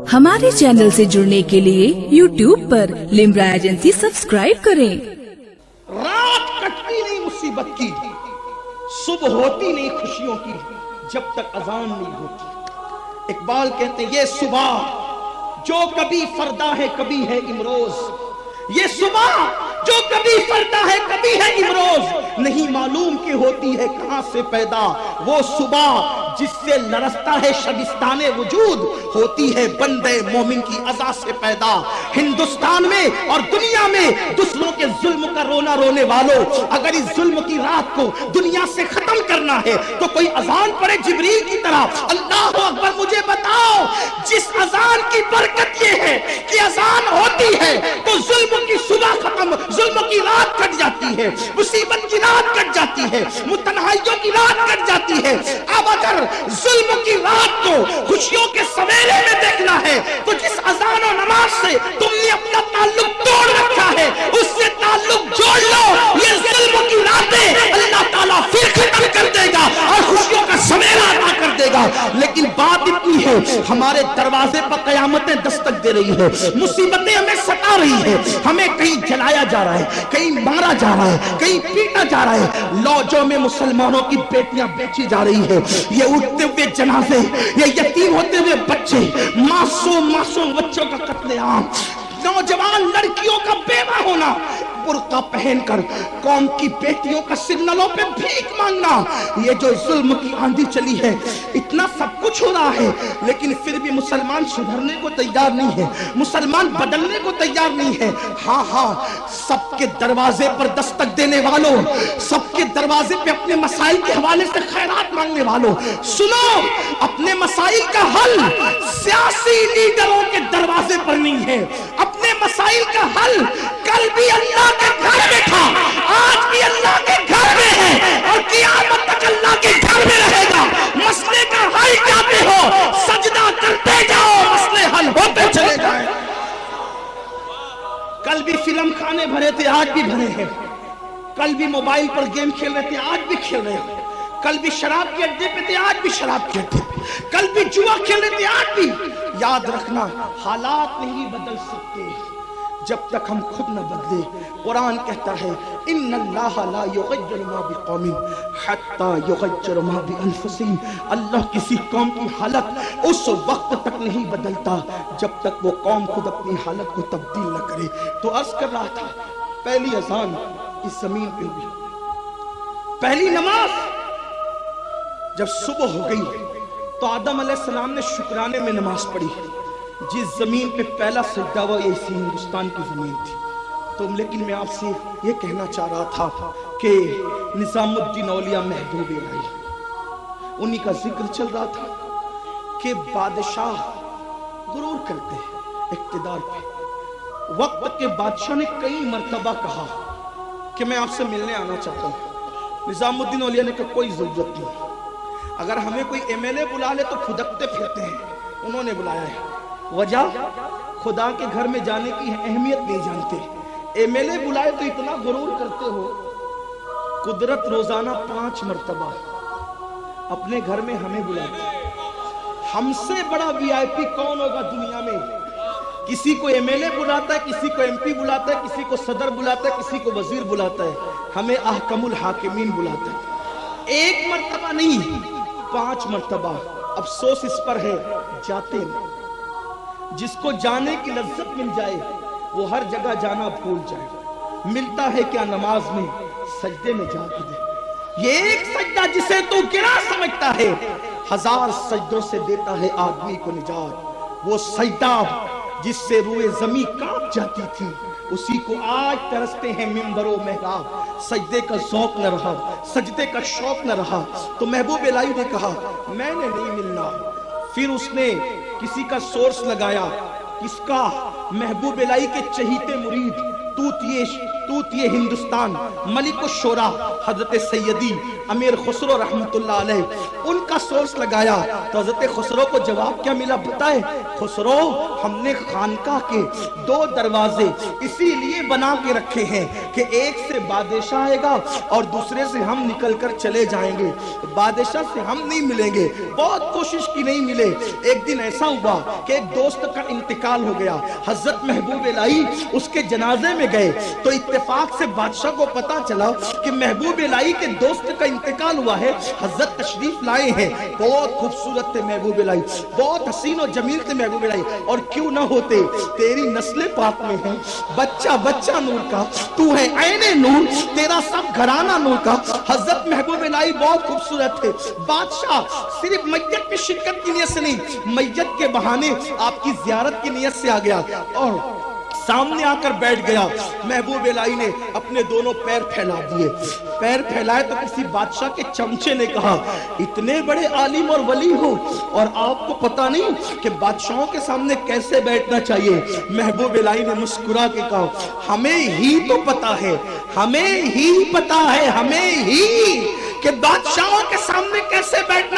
हमारे चैनल से जुड़ने के लिए YouTube पर लिम्रा एजेंसी सब्सक्राइब करें। रात कटती नहीं मुसीबत की, सुबह होती नहीं खुशियों की, जब तक अजान नहीं होती। इकबाल कहते हैं ये सुबह जो कभी फरदा है कभी है इमरोज, ये सुबह जो कभी फरदा है कभी है इमरोज, नहीं मालूम कि होती है कहां से पैदा। वो सुबह जिससे लरसता है शबिस्ताने वजूद, होती है बंदे मोमिन की अज़ा से पैदा। हिंदुस्तान में और दुनिया में दूसरों के जुल्म का रोना रोने वालों, अगर इस जुल्म की रात को दुनिया से खत्म करना है तो कोई अजान पढ़े जिब्रील की तरह, अल्लाह अकबर। मुझे बताओ, जिस अजान की बरकत ये है कि अजान होती है तो जुल्म की सुबह खत्म, जुल्म की रात कट जाती है, मुसीबत की रात कट जाती है, मुतनहाइयों की रात कट जाती है। अब अगर जुल्म की रात को खुशियों के सवेरे में देखना है तो जिस अजान और नमाज से तुमने अपना ताल्लुक तोड़ रखा है उससे ताल्लुक जोड़ लो। ये जुल्म की रातें अल्लाह ताला फिर खत्म कर देगा और खुशियों का सवेरा अता कर देगा। लेकिन बात इतनी है, हमारे दरवाजे पर कयामतें दस्तक दे रही है, मुसीबतें हमें सता रही है, हमें कहीं जलाया जा रहा है, कहीं मारा जा रहा है, कहीं पीटा जा रहा है, लॉजों में मुसलमानों की बेटियां बेची जा रही है, ये उठते हुए जनाजे, ये यतीम होते हुए बच्चे, मासूम बच्चों का कत्लेआम, नौजवान लड़कियों का बेवा होना, बुर्का पहनकर कौम की बेटियों का सिग्नलों पे भीख मांगना, ये जो जुल्म की आंधी चली है, इतना सब कुछ हो रहा है लेकिन फिर भी मुसलमान सुधरने को तैयार नहीं है, मुसलमान बदलने को तैयार नहीं है। हाँ, सबके दरवाजे पर दस्तक देने वालों, सबके दरवाजे पे अपने मसाइल के हवाले से खैरात मांगने वालों, सुनो, अपने मसाइल का हल सियासी लीडरों के दरवाजे पर नहीं है। अपने मसाइल का हल कल भी अल्लाह के घर में था, आज भी अल्लाह के घर में है और क़यामत तक अल्लाह के घर में रहेगा। मसले का हल चाहते हो, सजदा करते जाओ, मसले हल होते चले जाए। कल भी फिल्म खाने भरे थे, आज भी भरे हैं। कल भी मोबाइल पर गेम खेल रहे थे, आज भी खेल रहे हैं। कल भी शराब के अड्डे पे थे, आज भी शराब के अड्डे पे। कल भी जुआ खेल रहे थे, आज भी। याद रखना, हालात नहीं बदल सकते जब तक हम खुद न बदले। कुरान कहता है इन्नल्लाह ला युग़य्यिरु मा बिक़ौमिन हत्ता युग़य्यिरु मा बिअन्फुसिहिम। अल्लाह किसी कौम की हालत उस वक्त तक नहीं बदलता जब तक वो कौम खुद अपनी हालत को तब्दील न करे। तो अर्ज कर रहा था, पहली अजान इस जमीन पे हुई, पहली नमाज जब सुबह हो गई तो आदम अलैहिस्सलाम ने शुक्राने में नमाज पढ़ी। जिस जमीन पे पहला सजदा हुआ ये इसी हिंदुस्तान की जमीन थी। तो लेकिन मैं आपसे ये कहना चाह रहा था कि निजामुद्दीन औलिया महबूब इलाही, उन्हीं का जिक्र चल रहा था कि बादशाह गुरूर करते हैं इक्तिदार पे। वक्त के बादशाह ने कई मर्तबा कहा कि मैं आपसे मिलने आना चाहता हूँ। निजामुद्दीन औलिया ने कहा कोई जरूरत नहीं, अगर हमें कोई एमएलए बुला ले तो फुदकते फिरते हैं। उन्होंने बुलाया है, वजह खुदा के घर में जाने की अहमियत नहीं जानते। एमएलए बुलाए तो इतना गुरूर करते हो। कुदरत रोजाना 5 मर्तबा अपने घर में हमें बुलाती। हमसे बड़ा वीआईपी कौन होगा दुनिया में? किसी को एमएलए बुलाता है, किसी को एमपी बुलाता है, किसी को सदर बुलाता है, किसी को वजीर बुलाता है, हमें अहकमुल हाकिमीन बुलाता है। 1 मर्तबा नहीं, 5 मर्तबा। अफसोस इस पर है, जाते नहीं। जिसको जाने की लज्जत मिल जाए वो हर जगह जाना भूल जाए। मिलता है क्या नमाज में, सजदे में जाके दे। ये एक सजदा जिसे तू गिरा समझता है, 1000 सजदों से देता है आदमी को निजात। वो सजदा जिससे रूए ज़मीं कांप जाती थी, उसी को आज तरसते हैं मिंबरो महराब। सजदे का शौक न रहा, सजदे का शौक न रहा। तो महबूब इलाही ने कहा मैंने नहीं मिलना। फिर उसने किसी का सोर्स लगाया, किसका? महबूब इलाही के चहीते मुरीद तूतिए हिंदुस्तान मलिक शोरा हजरत सैयदी अमीर खुसरो रहमत अल्लाह अलैह उनका सोर्स लगाया तो हजरत खुसरो को जवाब क्या मिला बताए? खुसरो, हमने खानकाह के 2 दरवाजे इसीलिए बना के रखे हैं कि एक से बादशाह आएगा और दूसरे से हम निकल कर चले जाएंगे, बादशाह से हम नहीं मिलेंगे। बहुत कोशिश की नहीं मिले। एक दिन ऐसा हुआ कि एक दोस्त का इंतकाल हो गया, हजरत महबूब इलाही उसके जनाजे में गए तो इत्तेफाक से बादशाह को पता चला कि महबूब इलाही के दोस्त का इंतकाल हुआ है, हजरत तशरीफ लाए हैं। बहुत खूबसूरत थे महबूब इलाही, बहुत हसीन और जमील थे महबूब इलाही, और क्यों ना होते, तेरी नस्ल पाक में है, बच्चा बच्चा नूर का, तू है ऐने नूर, तेरा सब घराना नूर का। हजरत महबूब इलाही बहुत खूबसूरत थे। बादशाह सिर्फ मैयत में शिरकत की नीयत से नहीं, मैयत के बहाने आपकी जियारत की नीयत से आ गया और सामने आकर बैठ गया। महबूब इलाही ने अपने दोनों पैर फैला दिए। पैर फैलाए तो किसी बादशाह के चमचे ने कहा, इतने बड़े आलिम और वली हो और आपको पता नहीं कि बादशाहों के सामने कैसे बैठना चाहिए? महबूब इलाही ने मुस्कुरा के कहा, हमें ही तो पता है, हमें ही पता है, हमें ही कि बादशाहों के सामने कैसे बैठ